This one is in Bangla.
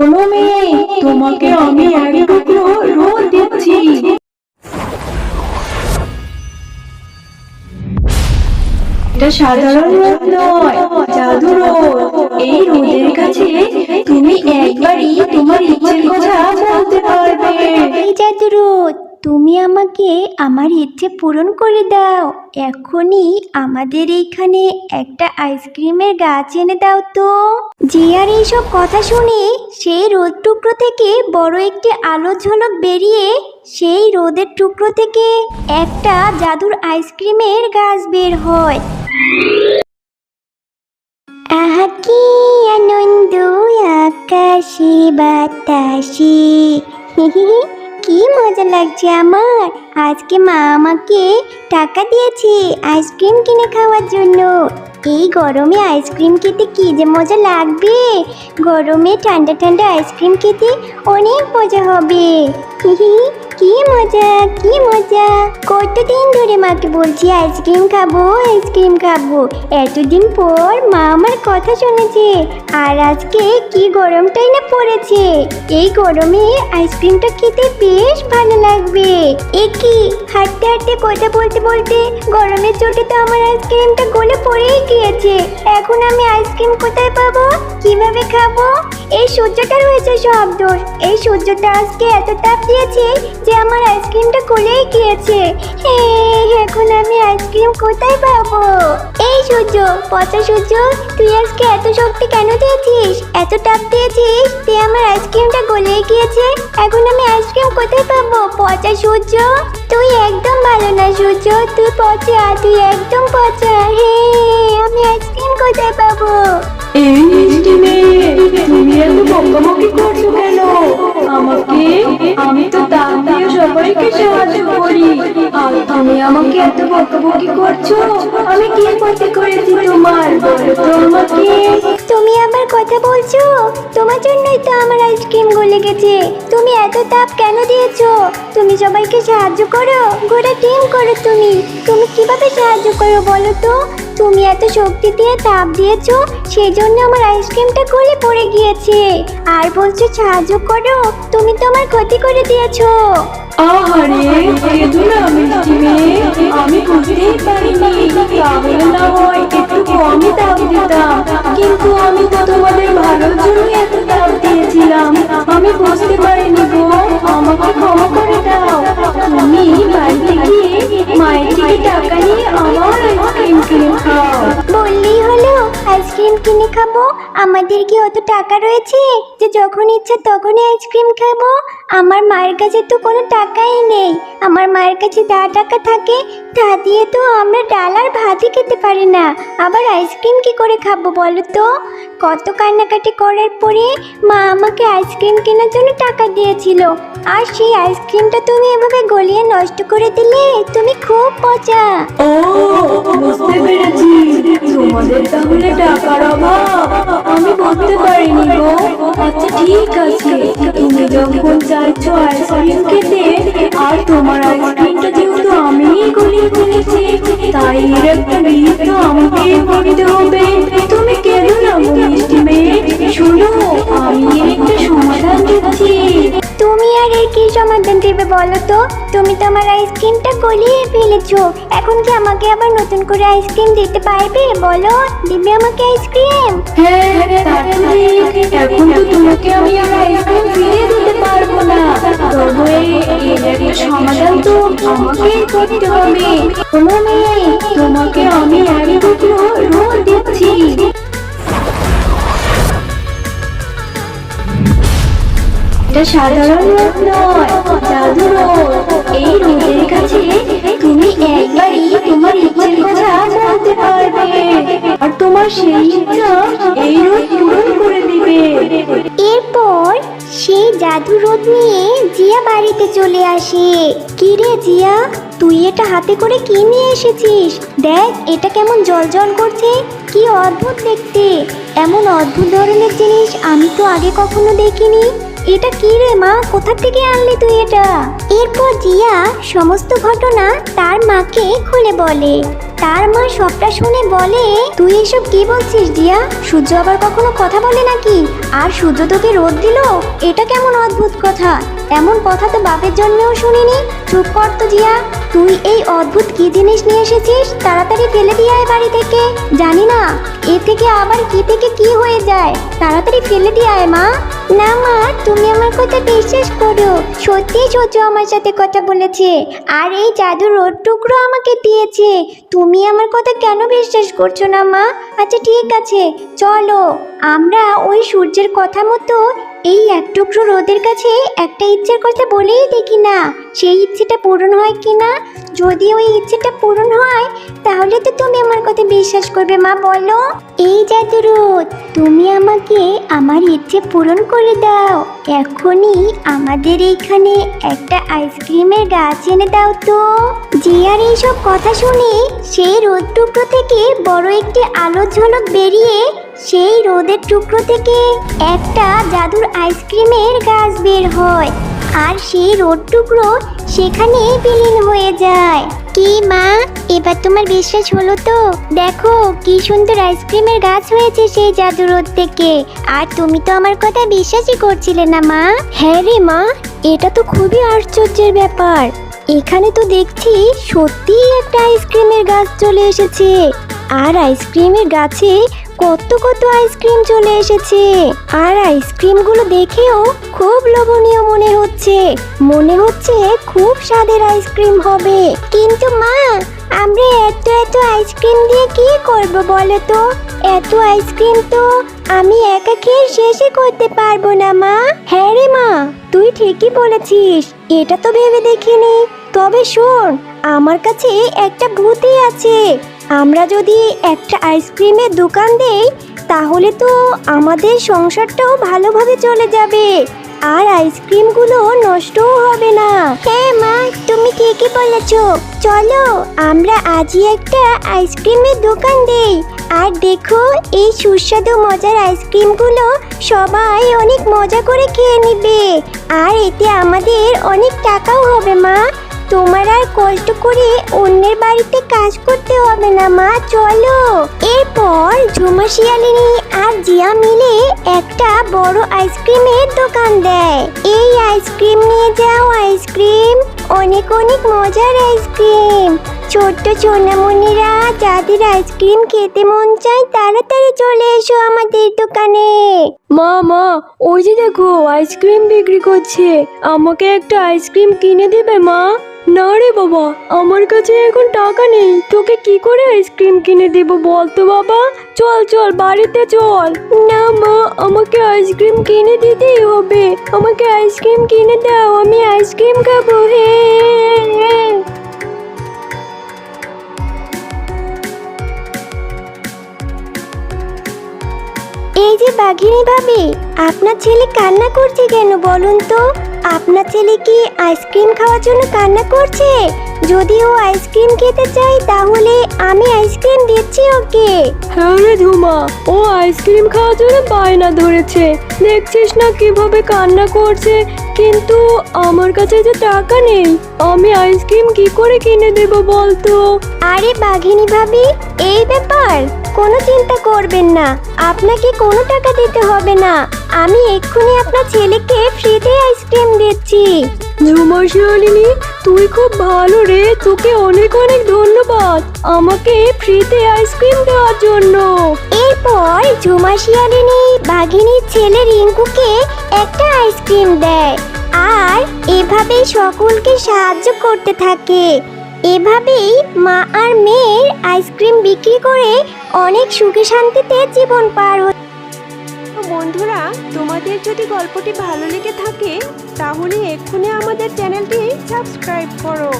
কোনো মেয়ে, তোমাকে আমি এক টুকরো রোদ দিচ্ছি। এটা সাধারণ রোদ নয়, জাদু রোদ। এই রোদের কাছে তুমি একবারই তোমার ইচ্ছের কথা বলতে পারবে। এই জাদু রোদ, তুমি আমাকে আমার ইচ্ছে পূরণ করে দাও। এখনই আমাদের এইখানে একটা আইসক্রিমের গাছ এনে দাও তো। জিয়ার এইসব কথা শুনে সেই রোদ টুকরো থেকে বড় একটি আলোর ঝলক বেরিয়ে সেই রোদের টুকরো থেকে একটা জাদুর আইসক্রিমের গাছ বের হয়। আহা কি আনন্দ আকাশে বাতাসে, কি মজা লাগছে আমার। আজকে মা আমাকে টাকা দিয়েছে আইসক্রিম কিনে খাওয়ার জন্য। এই গরমে আইসক্রিম খেতে কি যে মজা লাগবে। গরমে ঠান্ডা ঠান্ডা আইসক্রিম খেতে অনেক মজা হবে। কি মজা, কি মজা। কতদিন ধরে মাকে বলছি আইসক্রিম খাবো, আইসক্রিম খাবো। এতদিন পর মা আমার কথা শুনেছে। আর আজকে কি গরমটাই না পড়েছে। এই গরমে আইসক্রিমটা খেতে বেশ ভালো লাগবে। এ কি, হাঁটতে হাঁটতে কথা বলতে বলতে গরমের চোটে তো আমার আইসক্রিমটা গলে পড়েই গিয়েছে। এখন আমি আইসক্রিম কোথায় পাবো, কিভাবে খাবো? এই সূর্যটার হয়েছে সব দোষ। এই সূর্যটা আজকে এত তাপ দিয়েছে যে আমার আইসক্রিমটা গলেই গিয়েছে। এখন আমি আইসক্রিম কোথায় পাবো? এই সূর্য, পচা সূর্য, তুই আজকে এত শক্তি কেন দিয়েছিস? এত তাপ দিয়েছিস তুই আমার আইসক্রিমটা গলেই গিয়েছে। এখন আমি আইসক্রিম কোথায় পাবো? পচা সূর্য, তুই একদম ভালো না সূর্য। তুই পচা, তুই একদম পচা। আমি আইসক্রিম কোথায় পাবো? এই মিষ্টি মেয়ে, তুমি এত বকাবকি করছো কেন আমাকে? আমি তো দাম দিয়ে সবাইকে সাহায্য করি, আর তুমি আমাকে এত বকাবকি করছো। আমি কি করতে করেছি তোমার, বলো তো আমাকে। তুমি আবার কথা বলছো? তোমার জন্যই তো আমার আইসক্রিম গলে গেছে। তুমি এত তাপ কেন দিয়েছো? তুমি সবাইকে সাহায্য করো, গোটা টিম করো। তুমি তুমি কিভাবে সাহায্য করো বলো তো? তুমি এত শক্তি দিয়ে তাপ দিয়েছো, সেই জন্য আমার আইসক্রিমটা গলে পড়ে গিয়েছে। আর বলছো সাহায্য করো? তুমি তো আমার ক্ষতি করে দিয়েছো। আহারে, কেঁদো না মিষ্টি মেয়ে। আমি বুঝতেই পারিনি, তাহলে না হয় একটু কমই তাপ দিতাম। কিন্তু আমি তো তোমাদের ভালোর জন্য এত তাপ দিয়েছিলাম। আমি বুঝতে পারিনি গো, আমাকে ক্ষমা করে দাও। তুমি বাড়িতে গিয়ে মায়ের থেকে টাকা নিয়ে আমার আইসক্রিম কিনে খাও। বললেই হলো আইসক্রিম কিনে খাবো? আমাদের কি অত টাকা রয়েছে যে যখন ইচ্ছে তখনই আইসক্রিম খাবো? আমার মায়ের কাছে তো কোনো টাকাই নেই। আমার মায়ের কাছে যা টাকা থাকে তা দিয়ে তো আমরা ডাল আর ভাতই খেতে পারি না, আবার আইসক্রিম কি করে খাবো বলো তো? কত কান্নাকাটি করার পরে মা আমাকে আইসক্রিম কেনার জন্য টাকা দিয়েছিল, আর সেই আইসক্রিমটা তুমি এভাবে গলিয়ে নষ্ট করে দিলে। তুমি খুব পচা। ও, বুঝতে পেরেছি, তোমাদের তাহলে টাকার অভাব। আমি বুঝতে পারিনি গো। আচ্ছা ঠিক আছে, তুমি যখন চাইছো আইসক্রিম খেতে, আর তোমার আইসক্রিমটা যেহেতু আমিই গলিয়ে ফেলেছি, তাই এর একটা বিল তো আমাকে করতে হবে। তুমি কেঁদো না গো মিষ্টি মেয়ে। শুনো, আমি এর একটা সমাধান দিচ্ছি। তুমি আর এর কি সমাধান দেবে বলো তো? তুমি তো আমার আইসক্রিমটা গলিয়ে ফেলেছো। এখন কি আমাকে আবার নতুন করে আইসক্রিম দিতে পারবে বলো? দিবে আমাকে আইসক্রিম? হ্যাঁ, তাহলে এখন তো তোমাকে আমি আর আইসক্রিম ফিরিয়ে দিতে পারবো না। তবে এর একটা সমাধান তো আমাকেই করতে হবে। কোনো মেয়ে, তোমাকে আমি এক টুকরো রোদ দিচ্ছি। এটা সাধারণ রোদ নয়, জাদু রোদ। এই রোদের কাছে তুমি একবারই তোমার ইচ্ছের কথা বলতে পারবে, আর তোমার সেই ইচ্ছা এই রোদ পূরণ করে দিবে। এরপর সেই জাদু রোদ নিয়ে জিয়া বাড়িতে চলে আসে। কি রে জিয়া, তুই এটা হাতে করে কি নিয়ে এসেছিস? দেখ এটা কেমন জ্বলজ্বল করছে, কি অদ্ভুত দেখতে। এমন অদ্ভুত ধরনের জিনিস আমি তো আগে কখনো দেখিনি। এটা কি রে মা, কোথা থেকে আনলি তুই এটা? এরপর জিয়া সমস্ত ঘটনা তার মাকে খুলে বলে। তার মা সবটা শুনে বলে, তুই এসব কি বলছিস জিয়া? সূর্য আবার কখনো কথা বলে নাকি? আর সূর্য তোকে রোদ দিল? এটা কেমন অদ্ভুত কথা! এমন কথা তো বাপের জন্মেও শুনিনি। চুপ কর তো জিয়া, তুই এই অদ্ভুত কি জিনিস নিয়ে এসেছিস? তাড়াতাড়ি ফেলে দিয়ে আয় বাড়ি থেকে। জানি না এ থেকে আবার কি থেকে কি হয়ে যায়, তাড়াতাড়ি ফেলে দিয়ে আয় মা। না মা, তুমি আমার কথা বিশ্বাস করো, সত্যি সূর্য আমার সাথে কথা বলেছে আর এই জাদুর রোদ টুকরো আমাকে দিয়েছে। তুমি আমার কথা কেন বিশ্বাস করছো না মা? আচ্ছা ঠিক আছে, চলো আমরা ওই সূর্যের কথা মতো এই এক টুকরো রোদের কাছে একটা ইচ্ছের কথা বলেই দেখি না, সেই ইচ্ছেটা পূরণ হয় কিনা। যদি ওই ইচ্ছেটা পূরণ হয় তাহলে তো তুমি আমার কথা বিশ্বাস করবে মা, বলো। এই জাদুর রোদ, তুমি আমাকে আমার ইচ্ছে পূরণ করে দাও। এখনই আমাদের এইখানে একটা আইসক্রিমের গাছ এনে দাও তো। জিয়ার এইসব কথা শুনে সেই রোদ টুকরো থেকে বড় একটি আলোর ঝলক বেরিয়ে সেই রোদের টুকরো থেকে একটা জাদুর আইসক্রিমের গাছ বের হয় আর সেই রোদ টুকরো সেখানে বিলীন হয়ে যায়। কি মা, এবার তোমার বিশ্বাস হলো তো? দেখো কি সুন্দর আইসক্রিমের গাছ হয়েছে সেই জাদু রোদ থেকে। আর তুমি তো আমার কথা বিশ্বাসই করছিলে না মা। হ্যাঁ রে মা, এটা তো খুবই আশ্চর্যের ব্যাপার। এখানে তো দেখছি সত্যিই একটা আইসক্রিমের গাছ চলে এসেছে। আর আইসক্রিমের গাছে কত কত আইসক্রিম চলে এসেছে। আর আইসক্রিমগুলো দেখেও খুব লোভনীয় মনে হচ্ছে। মনে হচ্ছে খুব স্বাদের আইসক্রিম হবে। কিন্তু মা, আমরা এত এত আইসক্রিম দিয়ে কি করব বলো তো? এত আইসক্রিম তো আমি একা খেয়ে শেষই করতে পারবো না মা। হ্যাঁ রে মা, তুই ঠিকই বলেছিস, এটা তো ভেবে দেখিনি। তবে শোন, আমার কাছে একটা বুদ্ধি আছে। আমরা যদি একটা আইসক্রিমের দোকান দেই তাহলে তো আমাদের সংসারটাও ভালোভাবে চলে যাবে আর আইসক্রিমগুলো নষ্টও হবে না। হ্যাঁ মা, তুমি ঠিকই বলেছো। চলো আমরা আজই একটা আইসক্রিমের দোকান দেই। আর দেখো, এই সুস্বাদু মজার আইসক্রিমগুলো সবাই অনেক মজা করে খেয়ে নেবে আর এতে আমাদের অনেক টাকাও হবে মা। তোমার আর কষ্ট করে অন্যের বাড়িতে কাজ করতে হবে না মা, চলো। এরপর ঝুমা শিয়ালিনী আর জিয়া মিলে একটা বড় আইসক্রিমের দোকান দেয়। এই আইসক্রিম নিয়ে যাও, আইসক্রিম, অনেক অনেক মজার আইসক্রিম। ছোট্ট সোনামণিরা, যাদের আইসক্রিম খেতে মন চায় তাড়াতাড়ি চলে এসো আমাদের দোকানে। মা মা, ওই যে দেখো আইসক্রিম বিক্রি করছে, আমাকে একটা আইসক্রিম কিনে দেবে মা? না রে বাবা, আমার কাছে এখন টাকা নেই, তোকে কি করে আইসক্রিম কিনে দেব বল তো বাবা। চল চল বাড়িতে চল। না মা, আমাকে আইসক্রিম কিনে দিতেই হবে। আমাকে আইসক্রিম কিনে দাও, আমি আইসক্রিম খাবো। হ্যাঁ। এই যে বাঘিনী ভাবি, আপনার ছেলে কান্না করছে কেন বলুন তো? আপনার ছেলে কি আইসক্রিম খাওয়ার জন্য কান্না করছে? যদি ও আইসক্রিম খেতে চায় তাহলে আমি আইসক্রিম দিচ্ছি ওকে। হ্যাঁ রে ঝুমা, ও আইসক্রিম খাওয়ার জন্য বায়না ধরেছে, দেখছিস না কিভাবে কান্না করছে। কিন্তু আমার কাছে যে টাকা নেই, আমি আইসক্রিম কি করে কিনে দেব বলতো? আরে বাঘিনী ভাবি, এই ব্যাপার কোনো চিন্তা করবেন না, আপনাকে কোনো টাকা দিতে হবে না। আমি এক্ষুনি আপনার ছেলেকে ফ্রিতে আইসক্রিম দিচ্ছি। ঝুমা শিয়ালিনী, তুই খুব ভালো রে, তোকে অনেক অনেক ধন্যবাদ আমাকে ফ্রিতে আইসক্রিম দেওয়ার জন্য। এরপর ঝুমা শিয়ালিনী বাঘিনীর ছেলে রিঙ্কুকে একটা আইসক্রিম দেয় আর এভাবেই সকলকে সাহায্য করতে থাকে। এভাবেই মা আর মেয়ের আইসক্রিম বিক্রি করে অনেক সুখে শান্তিতে জীবন পার হচ্ছে। বন্ধুরা, তোমাদের যদি গল্পটি ভালো লেগে থাকে তাহলে এক্ষুনি আমাদের চ্যানেলটি সাবস্ক্রাইব করো।